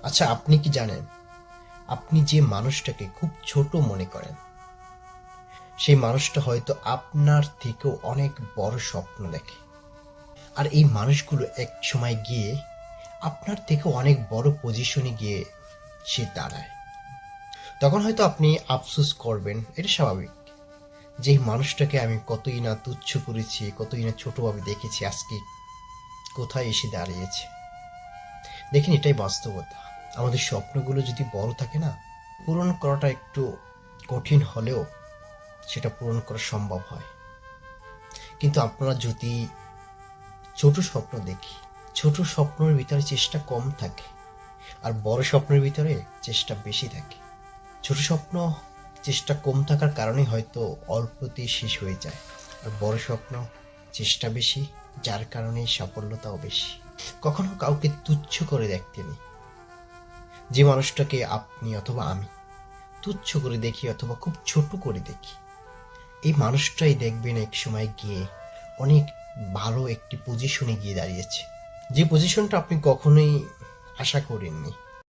আচ্ছা, আপনি কি জানেন, আপনি যে মানুষটাকে খুব ছোট মনে করেন, সেই মানুষটা হয়তো আপনার থেকেও অনেক বড় স্বপ্ন দেখে। আর এই মানুষগুলো এক সময় গিয়ে আপনার থেকেও অনেক বড় পজিশনে গিয়ে সে দাঁড়ায়। তখন হয়তো আপনি আফসোস করবেন, এটা স্বাভাবিক। যে মানুষটাকে আমি কতই না তুচ্ছ করেছি, কতই না ছোটভাবে দেখেছি, আজকে কোথায় এসে দাঁড়িয়েছে। দেখেন, এটাই বাস্তবতা। আমাদের স্বপ্নগুলো যদি বড় থাকে না, পূরণ করাটা একটু কঠিন হলেও সেটা পূরণ করা সম্ভব হয়। কিন্তু আপনারা যদি ছোট স্বপ্ন দেখি, ছোট স্বপ্নের ভিতরে চেষ্টা কম থাকে, আর বড় স্বপ্নের ভিতরে চেষ্টা বেশি থাকে। ছোট স্বপ্ন চেষ্টা কম থাকার কারণে হয়তো অল্পতেই শেষ হয়ে যায়, আর বড় স্বপ্ন চেষ্টা বেশি, যার কারণে সাফল্যতাও বেশি। কখনো কাউকে তুচ্ছ করে দেখতে নেই। যে মানুষটাকে আপনি অথবা আমি তুচ্ছ করে দেখি অথবা খুব ছোট করে দেখি, এই মানুষটাই দেখবেন এক সময় গিয়ে অনেক ভালো একটি পজিশনে গিয়ে দাঁড়িয়েছে, যে পজিশনটা আপনি কখনোই আশা করেননি।